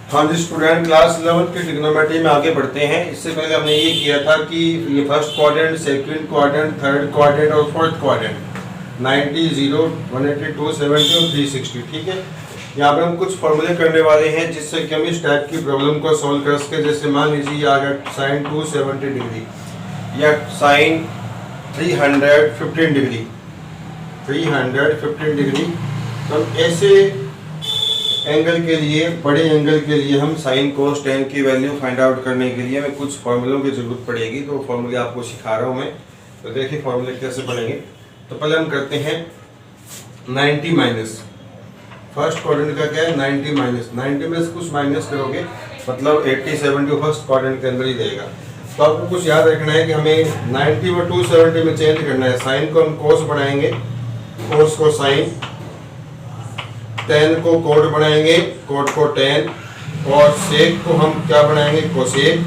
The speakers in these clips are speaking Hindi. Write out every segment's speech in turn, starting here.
हाँ जी स्टूडेंट, क्लास 11 की ट्रिग्नोमेट्री में आगे बढ़ते हैं। इससे पहले हमने ये किया था कि ये first quadrant, second quadrant, third quadrant और फोर्थ क्वाड्रेंट 90, 0, 180, 270 और 360। ठीक है, यहाँ पे हम कुछ फॉर्मूले करने वाले हैं जिससे कि हम इस टाइप की प्रॉब्लम को सॉल्व कर सके। जैसे मान लीजिए आ गया साइन 270 डिग्री या साइन 315 डिग्री, 315 डिग्री। तो ऐसे एंगल के लिए, बड़े एंगल के लिए हम साइन कोस टेन की वैल्यू फाइंड आउट करने के लिए हमें कुछ फॉर्मूलों की जरूरत पड़ेगी। तो फॉर्मूले आपको सिखा रहा हूँ मैं। तो देखिए फॉर्मूले कैसे बनेंगे। तो पहले हम करते हैं 90 माइनस, फर्स्ट क्वाड्रेंट का क्या है 90 माइनस, 90 में से कुछ माइनस करोगे मतलब 80, 70 फर्स्ट क्वाड्रेंट के अंदर ही रहेगा। तो आपको कुछ याद रखना है कि हमें 90 और 270 में चेंज करना है। साइन को हम कोस बनाएंगे, कोस को साइन, टेन को कोट बनाएंगे, कोट को टेन, और सेक को हम क्या बनाएंगे कोसेक,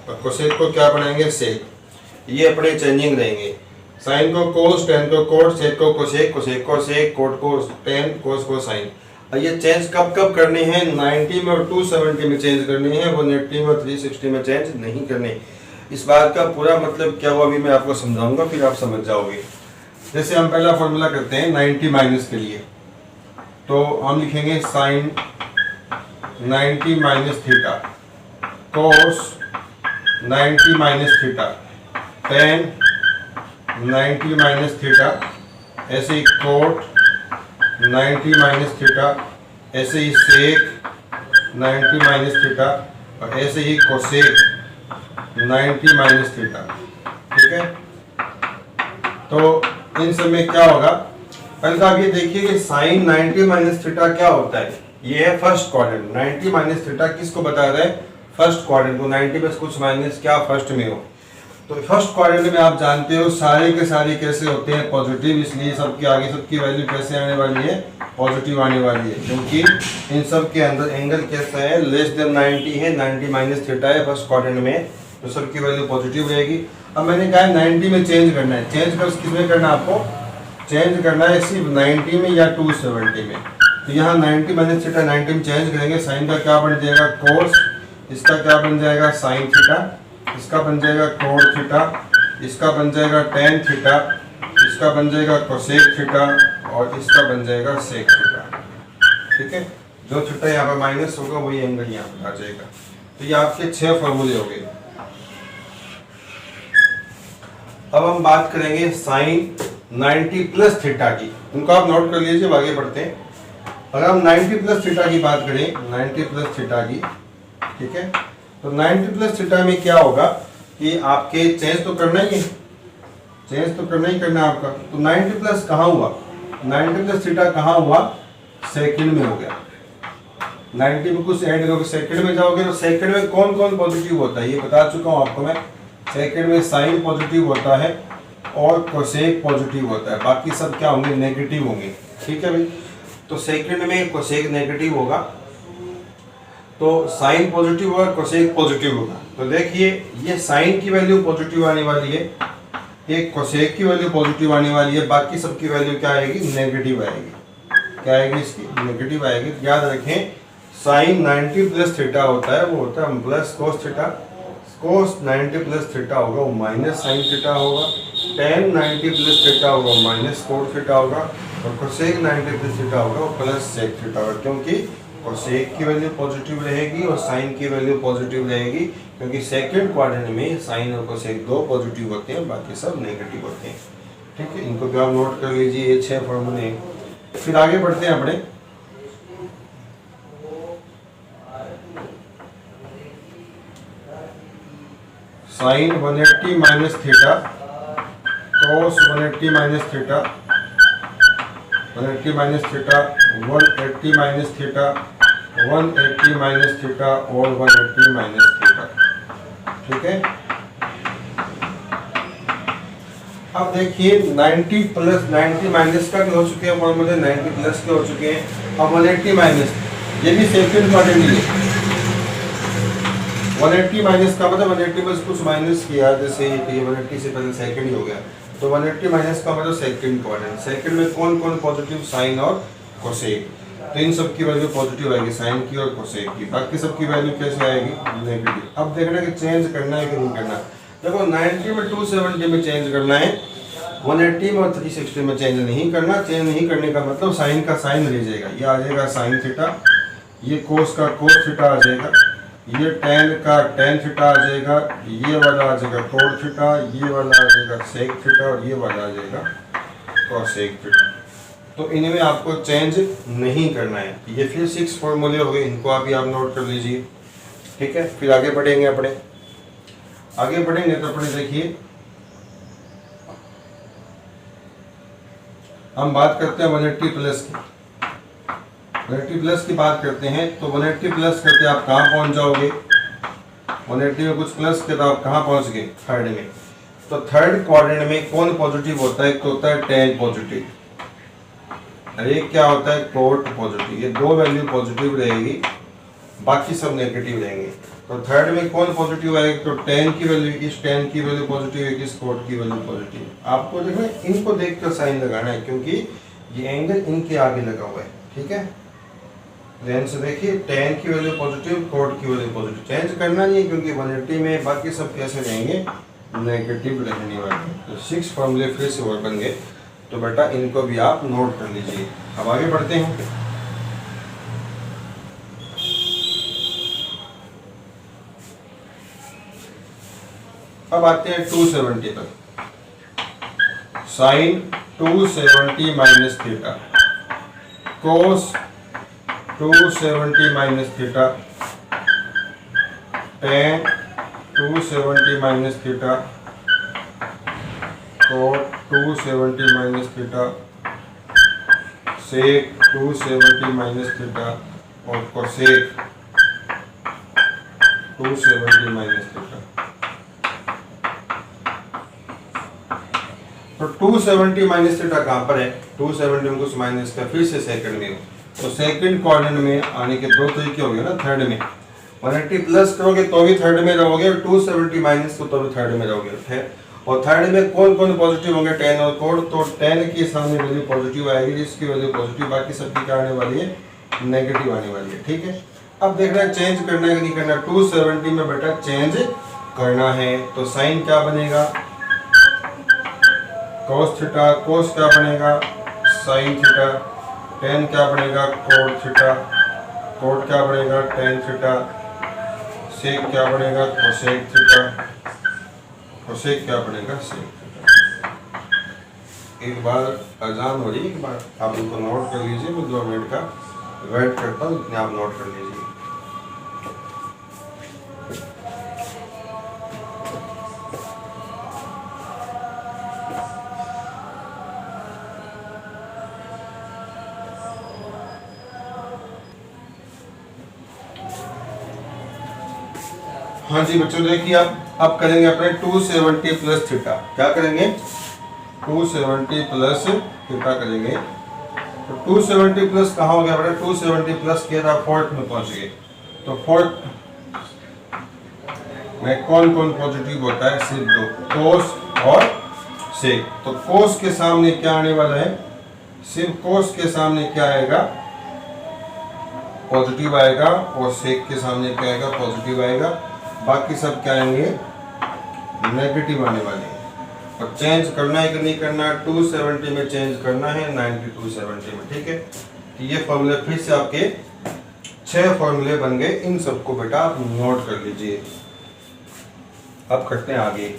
और कोसेक को क्या बनाएंगे सेक। ये अपने चेंजिंग रहेंगे। साइन को कोस, टेन को कोट, सेक को कोसेक, कोसेक को सेक, कोट को टेन, कोस को साइन। और ये चेंज कब कब करने हैं, 90 में और 270 में चेंज करने हैं, 180 में और 360 में चेंज नहीं करने। इस बात का पूरा मतलब क्या हुआ अभी मैं आपको समझाऊंगा, फिर आप समझ जाओगे। जैसे हम पहला फॉर्मूला करते हैं 90 माइनस के लिए। तो हम लिखेंगे साइन 90 माइनस थीटा, कोस 90 minus theta, ten 90 minus theta, ऐसे ही कोट 90 माइनस थीटा, ऐसे ही सेक 90 माइनस थीटा, और ऐसे ही कोसेक 90 माइनस थीटा। ठीक है, तो इन सब में क्या होगा, पहले तो आप ये देखिए कि साइन 90 माइनस थीटा क्या होता है। ये है फर्स्ट क्वाड्रेंट। 90 माइनस थीटा किसको बता रहा है, फर्स्ट क्वाड्रेंट को। 90 में कुछ माइनस क्या फर्स्ट में हो। तो फर्स्ट क्वाड्रेंट में आप जानते हो सारे के सारे कैसे होते हैं पॉजिटिव, इसलिए सबके आगे सबकी वैल्यू कैसे आने वाली है, पॉजिटिव आने वाली है, क्योंकि इन सब के अंदर एंगल कैसा है, लेस देन 90 है, 90 माइनस थीटा है फर्स्ट क्वाड्रेंट में, तो सबकी वैल्यू पॉजिटिव रहेगी। अब मैंने कहा 90 में चेंज करना है, चेंज कर किसमें करना है आपको, चेंज करना है सिर्फ 90 में या 270 में। तो यहाँ 90 माइनस थीटा 90 में चेंज करेंगे। साइन का क्या बन जाएगा कोस, इसका क्या बन जाएगा साइन थीटा, इसका बन जाएगा कोट थीटा, इसका बन जाएगा टेन थीटा, इसका बन जाएगा कोसेक थीटा, और इसका बन जाएगा सेक थीटा। ठीक है, जो थीटा यहाँ पर माइनस होगा वही एंगल यहाँ पर आ जाएगा। तो ये आपके 6 फॉर्मूले हो गए। अब हम बात करेंगे साइन 90 प्लस थीटा की। उनको आप नोट कर लीजिए, आगे बढ़ते हैं। अगर हम 90 प्लस थीटा की बात करें, 90 प्लस थीटा की, ठीक है, तो 90 प्लस थीटा में क्या होगा कि आपके चेंज तो करना ही है, चेंज तो करना ही करना है आपका। तो 90 प्लस कहाँ हुआ, 90 प्लस थीटा कहाँ हुआ, सेकंड में हो गया। 90 में कुछ ऐड करोगे सेकंड में जाओगे, तो सेकंड में कौन कौन पॉजिटिव होता है ये बता चुका हूँ आपको मैं। सेकंड में साइन पॉजिटिव होता है और कोसेक पॉजिटिव होता है, बाकी सब क्या होंगे, नेगेटिव होंगे। ठीक है भाई, तो सेकंड में कोसेक नेगेटिव होगा, तो साइन पॉजिटिव होगा, कोसेक पॉजिटिव होगा। तो देखिए ये साइन की वैल्यू पॉजिटिव आने वाली है, एक कोसेक की वैल्यू पॉजिटिव आने वाली है, बाकी सबकी वैल्यू क्या आएगी, नेगेटिव आएगी। क्या आएगी इसकी, नेगेटिव आएगी। याद रखें साइन 90 प्लस थीटा होता है, वो होता है प्लस कोस थीटा, कोस 90 प्लस थीटा होगा वो माइनस साइन थीटा होगा, टेन 90 प्लस थीटा होगा माइनस कोट थीटा होगा, और कोसेक 90 प्लस थीटा होगा वो प्लस सेक थीटा होगा, क्योंकि कोसेक की वैल्यू पॉजिटिव रहेगी और साइन की वैल्यू पॉजिटिव रहेगी, क्योंकि सेकंड क्वाड्रेंट में साइन और कोसेक 2 पॉजिटिव होते हैं, बाकी सब नेगेटिव होते हैं। ठीक है, इनको भी आप नोट कर लीजिए, ये 6 फॉर्मूले। फिर आगे बढ़ते हैं अपने। साइन 180 माइनस थीटा, कोस 180 minus theta, 180 minus theta, 180 minus theta, 180 minus theta और 180 माइनस थीटा। ठीक है, अब देखिए 90 प्लस 90 माइनस का भी हो चुके हैं फॉर्मूले, 90 प्लस के हो चुके हैं। अब 180 माइनस, ये भी सेकंड क्वाड्रेंट है। 180 माइनस का मतलब 180 में कुछ माइनस किया, जैसे ये 180 से पहले सेकंड ही हो गया, तो 180 माइनस का मतलब सेकंड क्वाड्रेंट। सेकंड में कौन कौन पॉजिटिव, साइन और कोसेक। तो इन सब की वैल्यू पॉजिटिव आएगी, साइन की और कोसेक की। बाकी सब की वैल्यू कैसे आएगी, नेगेटिव। अब देखना कि चेंज करना है कि नहीं करना। देखो 90 में 270 में चेंज करना है, 180 में और 360 में चेंज नहीं करना। चेंज नहीं करने का मतलब साइन का साइन रह जाएगा, ये आ जाएगा साइन थीटा, ये कोस का कोस थीटा आ जाएगा, ये टेन का टेन थीटा आ जाएगा, ये वाला आ जाएगा कोड थीटा, ये वाला आ जाएगा सेक थीटा और ये वाला आ जाएगा कॉसेक थीटा। तो इनमें आपको चेंज नहीं करना है। ये फिर 6 फॉर्मूले हो गए, इनको अभी आप नोट कर लीजिए, ठीक है। फिर आगे बढ़ेंगे अपने तो अपने देखिए हम बात करते हैं 180 प्लस की। 180 प्लस की बात करते हैं तो 180 प्लस करके आप कहाँ पहुंच जाओगे, 180 में कुछ प्लस के तो आप कहाँ पहुंच गए, थर्ड में। तो थर्ड क्वाड्रेंट में कौन पॉजिटिव होता है, तो होता है टेन पॉजिटिव, और एक क्या होता है कोट पॉजिटिव। ये दो वैल्यू पॉजिटिव रहेगी, बाकी सब नेगेटिव रहेंगे। तो थर्ड में कौन पॉजिटिव आएगा, तो टेन की वैल्यू, इस टेन की वैल्यू पॉजिटिव है, इस कोट की वैल्यू पॉजिटिव। आपको देखना इनको देखकर साइन लगाना है, क्योंकि ये एंगल इनके आगे लगा हुआ है, ठीक है। ध्यान से देखिए, टेन की वैल्यू पॉजिटिव, कोट की वैल्यू पॉजिटिव। चेंज करना नहीं है क्योंकि 180 में बाकी सब कैसे रहेंगे, नेगेटिव रहने वाले। तो 6 फॉर्मूले फिर से और बन गए, तो बेटा इनको भी आप नोट कर लीजिए। अब आगे बढ़ते हैं। अब आते हैं 270 तक। Sine 270 minus theta, cos 270 minus theta, tan 270 minus theta, cot 270 minus theta, sec 270 minus theta और कोसेक 270 माइनस थीटा। तो 270 माइनस थीटा कहाँ पर है, 270 में कुछ माइनस का, फिर से सेकंड में हो। तो सेकंड क्वाड्रेंट में आने के दो तरीके हो गए ना, थर्ड में 180 प्लस करोगे तो भी थर्ड में रहोगे, और 270 माइनस तो भी थर्ड में रहोगे। और थर्ड में कौन कौन पॉजिटिव होंगे, टेन और कोड। तो टेन के सामने वैल्यू पॉजिटिव आएगी, जिसकी वैल्यू पॉजिटिव, बाकी सबकी क्या आने वाली है, नेगेटिव आने वाली है, ठीक है। अब देखना है चेंज करना है कि नहीं करना। 270 में बेटा चेंज करना है, तो साइन क्या बनेगा, कोस थीटा, कोस क्या बनेगा, साइन थीटा, टेन क्या बनेगा, कोट थीटा, कोट क्या बनेगा, टेन थीटा, सेक क्या बनेगा, कोसेक थीटा, कोसेक क्या बनेगा, सेक थीटा। एक बार अजान हो रही है, एक बार आप इनको नोट कर लीजिए, मैं 2 मिनट का वेट करता हूँ, इतने आप नोट कर लीजिए। हाँ जी बच्चों, देखिए अब करेंगे अपने 270 प्लस थीटा। क्या करेंगे, 270 प्लस थीटा करेंगे। तो 270 प्लस कहाँ हो गया बेटा, 270 प्लस किया था, फोर्थ में पहुंच गए। तो फोर्थ में कौन कौन पॉजिटिव होता है, सिर्फ दो, कोस और सेक। तो कोस के सामने क्या आने वाला है, सिर्फ कोस के सामने क्या आएगा, पॉजिटिव आएगा, और सेक के सामने क्या आएगा, पॉजिटिव आएगा। बाकी सब क्या आएंगे, नेगेटिव आने वाले हैं। और चेंज करना है कि नहीं करना, 270 में चेंज करना है, 90 270 में, ठीक है। तो ये फॉर्मूले फिर से आपके 6 फॉर्मूले बन गए, इन सबको बेटा आप नोट कर लीजिए। अब करते हैं आगे।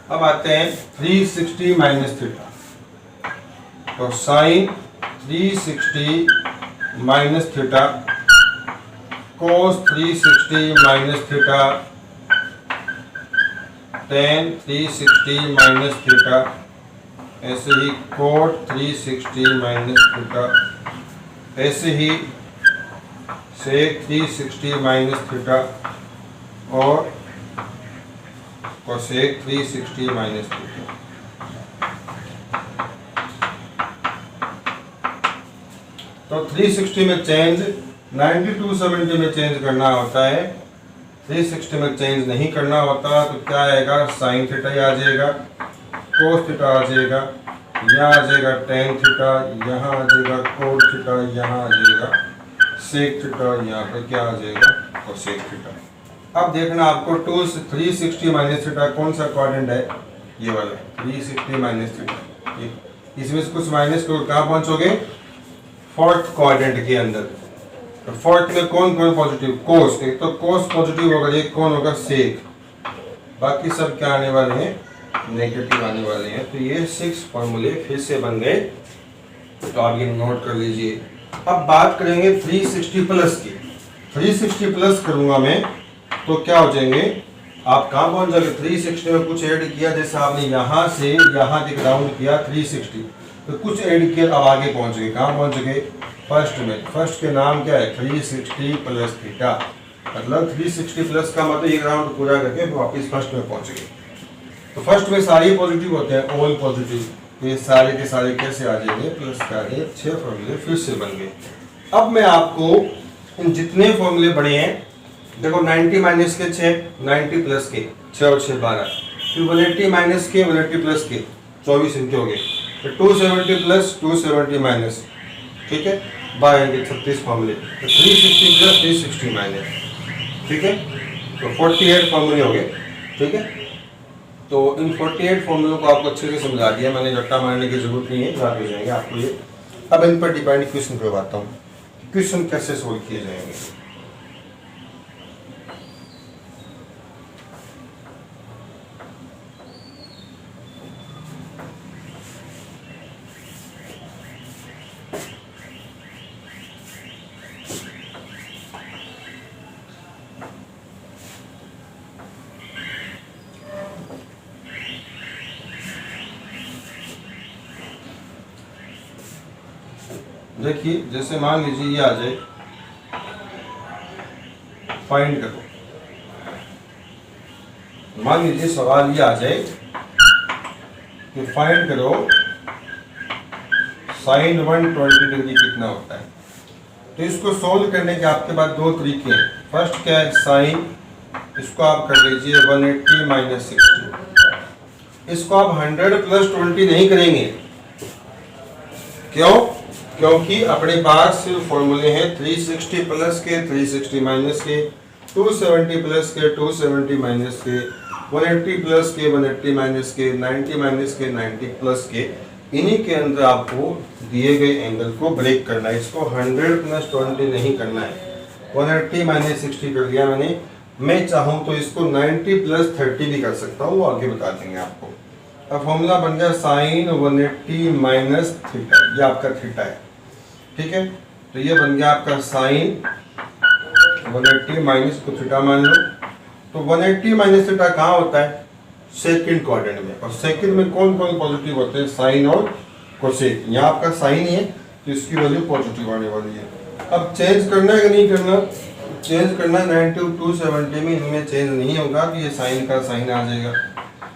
अब आते हैं 360 माइनस थीटा। तो sine 360 minus theta cos 360 minus theta, tan 360 minus theta, ऐसे ही cot 360 माइनस थीटा, ऐसे ही sec 360 माइनस थीटा और cosec 360 माइनस थीटा। तो 360 में चेंज 9270 में चेंज करना होता है, 360 में चेंज नहीं करना होता तो क्या आएगा, साइन थीटा आ जाएगा, कोस थीटा आ जाएगा, यहाँ आ जाएगा टेन थीटा, यहाँ आ जाएगा कोट थीटा, यहाँ आ जाएगा सेक थीटा, यहाँ पर क्या आ जाएगा, कोसेक थीटा। अब देखना आपको 360 माइनस थीटा कौन सा क्वाड्रेंट है, ये वाला 360 माइनस थीटा, इसमें से कुछ माइनस करो, कहाँ पहुंचोगे, फोर्थ क्वाड्रेंट के अंदर। तो फोर्थ में कौन कौन पॉजिटिव, कोस, एक तो कोस पॉजिटिव होगा, एक कौन होगा, सेक, बाकी सब क्या आने वाले हैं, नेगेटिव आने वाले हैं। तो ये 6 फॉर्मूले फिर से बन गए, तो आप ये नोट कर लीजिए। अब बात करेंगे 360 प्लस की। 360 प्लस करूंगा मैं तो क्या हो जाएंगे, आप कहाँ पहुंच जाएंगे, 360 में कुछ ऐड किया, जैसे आपने यहाँ से यहाँ तक राउंड किया 360, तो कुछ ऐड किया, अब आगे पहुंच गए, कहाँ पहुंच गए, फर्स्ट में। फर्स्ट के नाम क्या है, 360 प्लस थीटा, मतलब 360 प्लस का मतलब एक राउंड पूरा करके वापस फर्स्ट में पहुंच गए। तो फर्स्ट में सारे पॉजिटिव होते हैं, ऑल पॉजिटिव, तो ये सारे के सारे कैसे आ जाएंगे, प्लस का आगे 6 फॉर्मूले फिर से बन गए। अब मैं आपको इन जितने फॉर्मूले बने हैं, देखो 90 माइनस के 6, 90 प्लस के 6 और 6 12, फिर 180 माइनस के 180 प्लस के 24 इनके हो गए, फिर 270 प्लस 270 माइनस, ठीक है, 36 फॉर्मूले, तो 360 प्लस 360 माइनस, ठीक है, तो 48 फॉर्मूले हो गए, ठीक है। तो इन 48 फॉर्मूलों को आपको अच्छे से समझा दिया मैंने, रट्टा मारने की जरूरत नहीं है, याद हो जाएंगे आपको ये। अब इन पर डिपेंड क्वेश्चन करवाता हूँ, क्वेश्चन कैसे सोल्व किए जाएंगे। देखिए, जैसे मान लीजिए ये आ जाए, फाइंड करो, मान लीजिए सवाल ये आ जाए कि फाइंड करो साइन 120 डिग्री कितना होता है। तो इसको सोल्व करने के आपके पास दो तरीके हैं। फर्स्ट क्या है, साइन, इसको आप कर लीजिए 180 माइनस 60, इसको आप 100 प्लस 20 नहीं करेंगे, क्यों, क्योंकि अपने पास सिर्फ फॉर्मूले हैं 360 प्लस के, 360 माइनस के, 270 प्लस के, 270 माइनस के, 180 प्लस के, 180 माइनस के, 90 माइनस के, 90 प्लस के। इन्हीं के अंदर आपको दिए गए एंगल को ब्रेक करना है, इसको 100 प्लस 20 नहीं करना है। 180 माइनस 60 कर दिया मैंने, मैं चाहूँ तो इसको 90 प्लस 30 भी कर सकता हूँ, वो आगे बता देंगे आपको। अब फॉर्मूला बन गया साइन 180 माइनस थीटा, ये आपका थीटा है, ठीक है। तो ये बन गया आपका साइन 180 माइनस को थीटा मान लो। तो 180 माइनस थीटा कहाँ होता है, सेकंड क्वाड्रेंट में, और सेकंड में कौन कौन पॉजिटिव होते हैं, साइन और कोसेक। यहाँ आपका साइन ही है तो इसकी वैल्यू पॉजिटिव आने वाली है। अब चेंज करना है कि नहीं करना, चेंज करना है 90 270 में, इनमें चेंज नहीं होगा तो ये साइन का साइन आ जाएगा,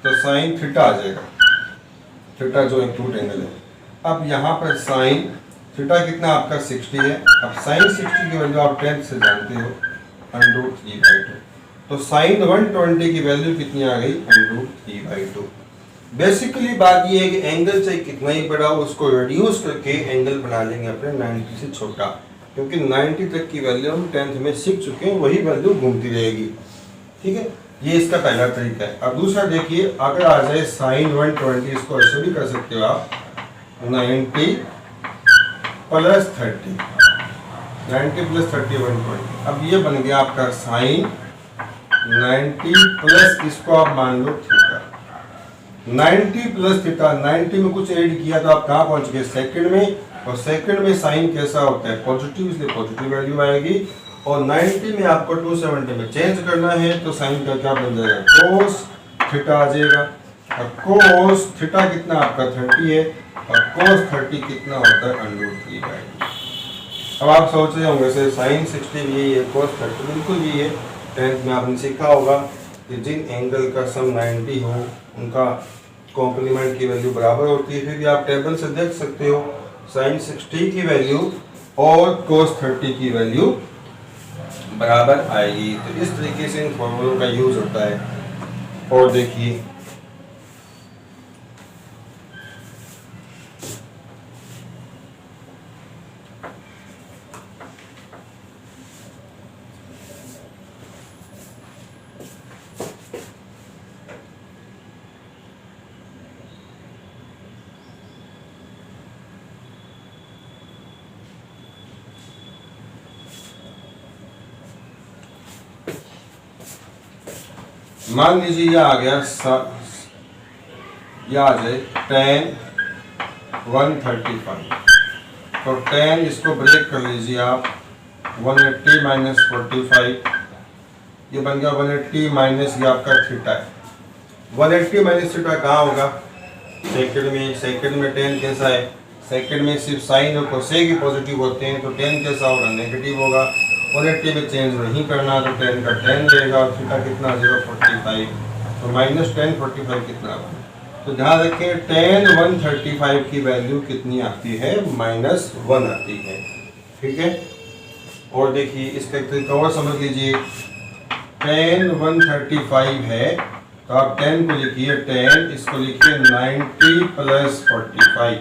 तो साइन थीटा आ जाएगा, थीटा जो एक्यूट एंगल है। अब यहाँ पर साइन थीटा कितना आपका 60 है। अब साइन 60 की वैल्यू आप 10 से जानते हो, √3/2। तो साइन 120 की वैल्यू कितनी आ गई, √3/2। बेसिकली बात ये है कि एंगल चाहे कितना ही बड़ा हो, उसको रिड्यूस करके एंगल बना लेंगे अपने 90 से छोटा, क्योंकि 90 तक की वैल्यू हम 10th में सीख चुके हैं, वही वैल्यू घूमती रहेगी, ठीक है। ये इसका पहला तरीका है। अब दूसरा देखिए, अगर आ जाए साइन 120, इसको ऐसे भी कर सकते हो आप, 90 प्लस 30, 90 प्लस 30 120। अब ये बन गया आपका साइन 90 प्लस, इसको आप मान लो थीटा, 90 प्लस थीटा। 90 में कुछ ऐड किया तो आप कहाँ पहुंच गए, सेकंड में, और सेकंड में साइन कैसा होता है, पॉजिटिव, इसलिए पॉजिटिव वैल्यू आएगी। और 90 में आपको 270 में चेंज करना है तो साइन का क्या बन जाएगा, कोस थीटा आ जाएगा। और कोस थीटा कितना आपका 30 है और कोस 30 कितना होता है √3/2। अब आप सोच रहे होंगे सर साइन 60 भी यही है, कोस 30 बिल्कुल भी है। 10th में आपने सीखा होगा कि जिन एंगल का सम 90 हो उनका कॉम्प्लीमेंट की वैल्यू बराबर होती है। फिर भी आप टेबल से देख सकते हो साइन 60 की वैल्यू और कोस 30 की वैल्यू बराबर आएगी। तो इस तरीके से इन फॉर्मूलों का यूज होता है। और देखिए मान लीजिए यह आ गया यह आ जाए tan 135। तो tan इसको ब्रेक कर लीजिए आप 180 माइनस 45, ये बन गया 180 माइनस ये आपका थीटा है। 180 माइनस थीटा कहाँ होगा, सेकंड में। सेकंड में tan कैसा है, सेकंड में सिर्फ साइन और कोसेक ही पॉजिटिव होते हैं, तो tan कैसा होगा, नेगेटिव होगा। 180 में चेंज नहीं करना तो tan का tan रहेगा और थीटा कितना 0.45, तो माइनस tan 45 कितना होगा। तो ध्यान रखें tan 135 की वैल्यू कितनी आती है, -1 आती है। ठीक है। और देखिए इसका एक तरीका और समझ लीजिए, tan 135 है तो आप tan को लिखिए, tan इसको लिखिए 90 plus 45,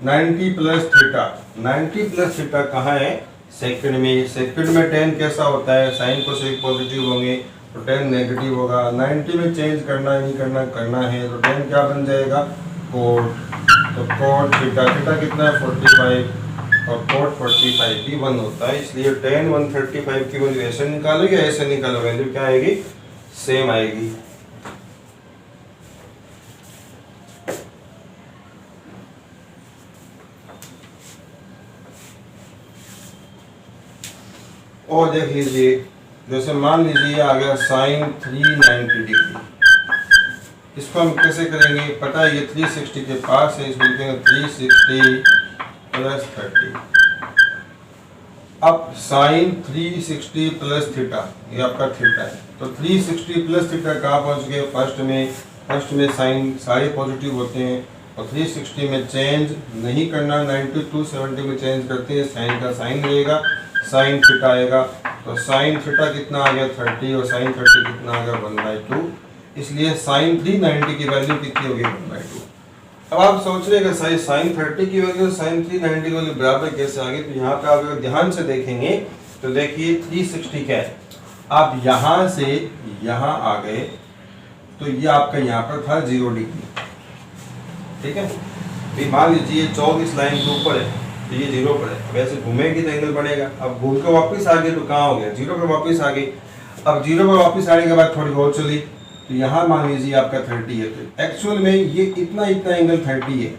90 plus theta. 90 plus theta कहाँ है, सेकंड में। सेकंड में tan कैसा होता है, साइन कोसेक पॉजिटिव होंगे तो tan नेगेटिव होगा। 90 में चेंज करना नहीं करना है तो tan क्या बन जाएगा, कोट। तो कोट थीटा, थीटा कितना है 45 और कोट 45 भी 1 होता है। इसलिए tan 135 की वैल्यू ऐसे निकालो या ऐसे निकालो, वैल्यू क्या आएगी, सेम आएगी। और देख लीजिए, जैसे मान लीजिए आ गया साइन 390 डिग्री, इसको हम कैसे करेंगे, पता है ये 360 के पास है, इसको लिखेंगे 360 प्लस 30। अब साइन 360 प्लस थीटा, ये आपका थीटा है, तो 360 प्लस थीटा कहाँ पहुँच गए, फर्स्ट में साइन सारे पॉजिटिव होते हैं और 360 में चेंज नहीं करना, 90 270 में चेंज करते हैं, साइन का साइन रहेगा, साइन थीटा आएगा। तो साइन थीटा कितना आ गया 30 और साइन 30 कितना आ गया 1/2। इसलिए साइन 390 की वैल्यू कितनी होगी 1/2। अब आप सोच रहे हैं कि साइन 30 की वैल्यू साइन 390 की वैल्यू बराबर कैसे आ गई, तो यहाँ पे आप अगर ध्यान से देखेंगे तो देखिए 360 क्या है, आप यहाँ से यहाँ आ गए तो ये आपका यहाँ पर था 0 डिग्री। ठीक है, तो मान लीजिए 24 लाइन के ऊपर है तो ये 0 पर है, वैसे घूमेगी तो एंगल बनेगा। अब घूम के वापस आ गए तो कहाँ हो गया, 0 पर वापस आ गई। अब 0 पर वापस आने के बाद थोड़ी और चली तो यहाँ मान लीजिए आपका 30 है, तो एक्चुअल में ये इतना एंगल 30 है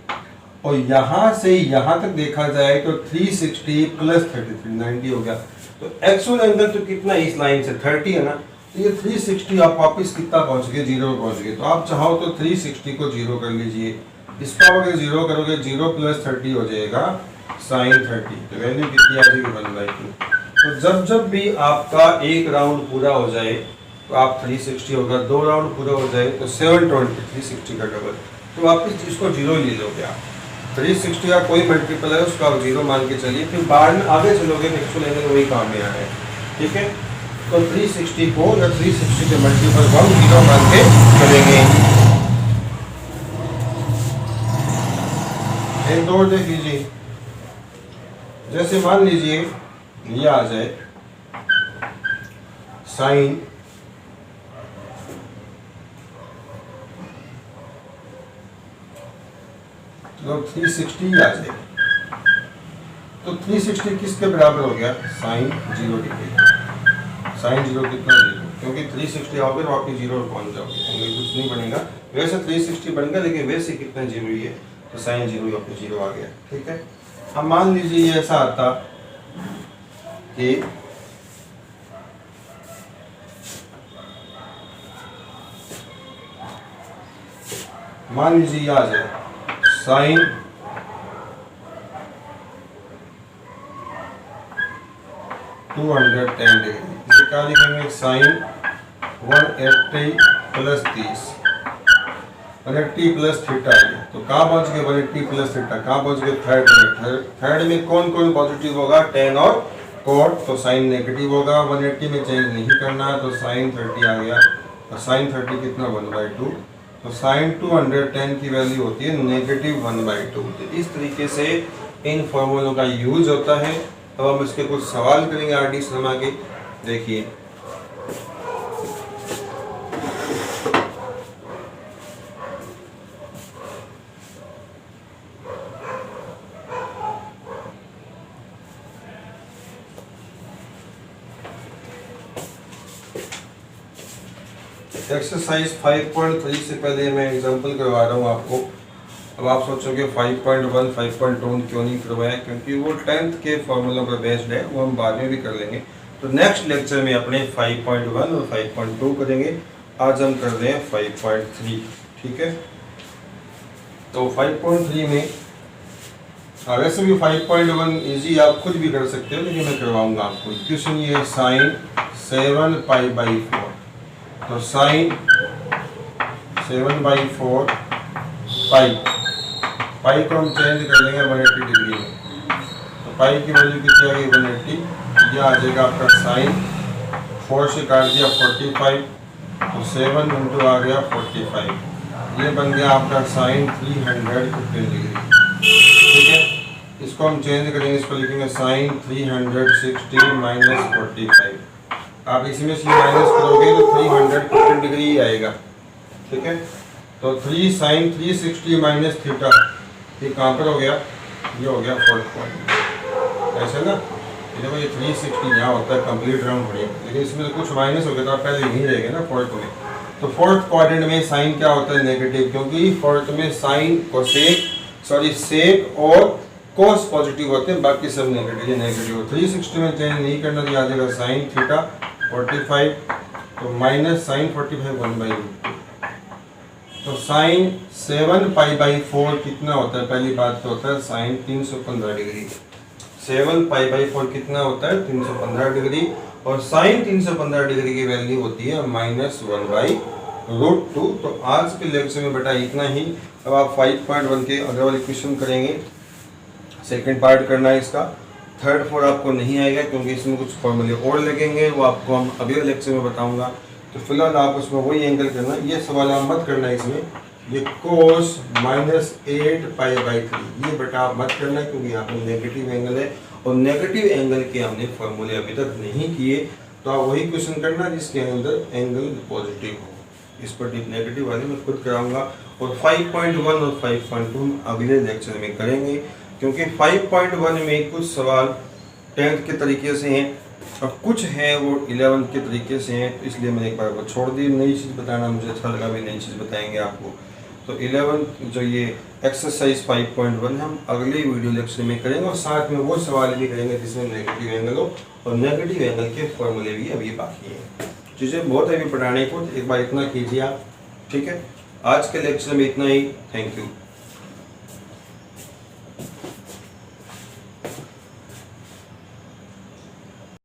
और यहाँ से यहाँ तक देखा जाए तो 360 प्लस 33 90 हो गया। तो एक्चुअल एंगल तो कितना इस लाइन से 30 है ना, तो ये 360 आप वापस कितना पहुँच गए, 0 पहुँच गए। तो आप चाहो तो 360 को 0 कर लीजिए, इसको अगर 0 करोगे 0 प्लस 30 हो जाएगा साइन 30, तो वैल्यू कितनी आ जाएगी 1/2। तो जब भी आपका एक राउंड पूरा हो जाए तो आप 360 होगा, 2 राउंड पूरा हो जाए तो 720, 360 का डबल, तो वापस इसको 0 ले लोगे आप। 360 का कोई मल्टीपल है उसको आप 0 मान के चलिए, फिर बाद में आगे चलोगे एक्चुअल एंगल वही काम में आए। ठीक है, तो 360 को या 360 के मल्टीपल को हम 0 मान के चलेंगे। एक दो देख लीजिए, जैसे मान लीजिए ये आ जाए साइन 360 आ जाए, तो 360 किसके बराबर हो गया, साइन 0 डिग्री। साइन 0 कितना 0, क्योंकि 360 आओगे तो वापस 0 पहुंच जाओगे, एंगल कुछ नहीं बनेगा। वैसे 360 बन गया लेकिन वैसे कितना 0 ही है, तो साइन 0 वापस 0 आ गया। ठीक है, अब मान लीजिए ये ऐसा आता कि मान लीजिए आ जाए साइन 210 डिग्री, इसे क्या लिखेंगे साइन 180 प्लस 30, 180 प्लस थीटा है। तो कहाँ पहुंच गए 180 प्लस थीटा, कहाँ पहुंच गए थर्ड में। थर्ड में कौन कौन पॉजिटिव होगा, टेन और कॉट, तो साइन नेगेटिव होगा। 180 में चेंज नहीं करना है, तो साइन 30 आ गया, और साइन 30 कितना 1/2, तो साइन 210 की वैल्यू होती है नेगेटिव 1/2। तो इस तरीके से इन फॉर्मूलों का यूज होता है। अब हम इसके कुछ सवाल करेंगे आरडी शर्मा के। देखिए एक्सरसाइज 5.3 से पहले मैं एग्जांपल करवा रहा हूँ आपको। अब आप सोचोगे 5.1 5.2 क्यों नहीं करवाया, क्योंकि वो 10th के फॉर्मूलों पर बेस्ड है, वो हम बाद में भी कर लेंगे। तो नेक्स्ट लेक्चर में अपने 5.1 और 5.2 करेंगे। आज हम कर रहे हैं 5.3, ठीक है। तो 5.3 में वैसे भी 5.1 इजी आप खुद भी कर सकते हो, लेकिन मैं करवाऊंगा आपको। क्वेश्चन ये है साइन 7π/4, तो साइन 7/4 पाई को हम चेंज कर लेंगे 180 डिग्री में। तो पाई की वैल्यू कितनी आ गई 180, ये आ जाएगा आपका साइन 4 से काट दिया 45, तो 7 इंटू आ गया 45, ये बन गया आपका साइन 315 डिग्री, ठीक है। इसको हम चेंज करेंगे, इसको लिखेंगे साइन 360 माइनस 45। आप इसमें से माइनस करोगे तो 315 डिग्री ही आएगा, ठीक है। तो 3 साइन 360 माइनस थीटा, ये कहाँ पर हो गया, ये हो गया 4th पॉइंट, ऐसा ना। ये देखो ये 360 यहाँ होता है कंप्लीट राउंड बढ़िया, लेकिन इसमें तो कुछ माइनस हो गया, तो आप पहले यहीं रहेगा ना 4th में। तो 4th क्वाड्रेंट में साइन क्या होता है नेगेटिव, क्योंकि 4th में साइन सेक और कोस पॉजिटिव होते हैं, बाकी सब नेगेटिव। 360 में चेंज नहीं करना, तो आ जाएगा साइन थीटा 45, तो माइनस साइन 45 1/2। तो साइन 7π/4 कितना होता है, पहली बात तो होता है साइन 315 डिग्री। 7π/4 कितना होता है 315 डिग्री, और साइन 315 डिग्री की वैल्यू होती है -1/√2। तो आज के लेक्चर में बेटा इतना ही। अब आप 5.1 के अगले वाले क्वेश्चन करेंगे, सेकंड पार्ट करना है इसका। 3rd 4 आपको नहीं आएगा, क्योंकि इसमें कुछ फॉर्मूले और लगेंगे, वो आपको हम अगले लेक्चर में बताऊंगा। तो फिलहाल आप उसमें वही एंगल करना, ये सवाल आप मत करना इसमें, ये कोस -8π/3, ये बेटा आप मत करना, क्योंकि यहाँ पे नेगेटिव एंगल है, और नेगेटिव एंगल के हमने फॉर्मूले अभी तक नहीं किए। तो आप वही क्वेश्चन करना जिसके अंदर एंगल पॉजिटिव हो। इस पर डीप नेगेटिव वाले मैं खुद कराऊंगा, और 5.1 और 5.2 हम अगले लेक्चर में करेंगे, क्योंकि 5.1 में कुछ सवाल 10th के तरीके से हैं और कुछ हैं वो 11th के तरीके से हैं, तो इसलिए मैंने एक बार वो छोड़ दी। नई चीज़ बताना मुझे अच्छा लगा, भी नई चीज़ बताएंगे आपको। तो 11th जो ये एक्सरसाइज 5.1 हम अगले वीडियो लेक्चर में करेंगे, और साथ में वो सवाल भी करेंगे जिसमें नेगेटिव एंगल हो, और नेगेटिव एंगल के फॉर्मूले भी अभी बाकी हैं। चीज़ें बहुत है अभी पढ़ाने को, एक बार इतना कीजिए आप, ठीक है। आज के लेक्चर में इतना ही, थैंक यू।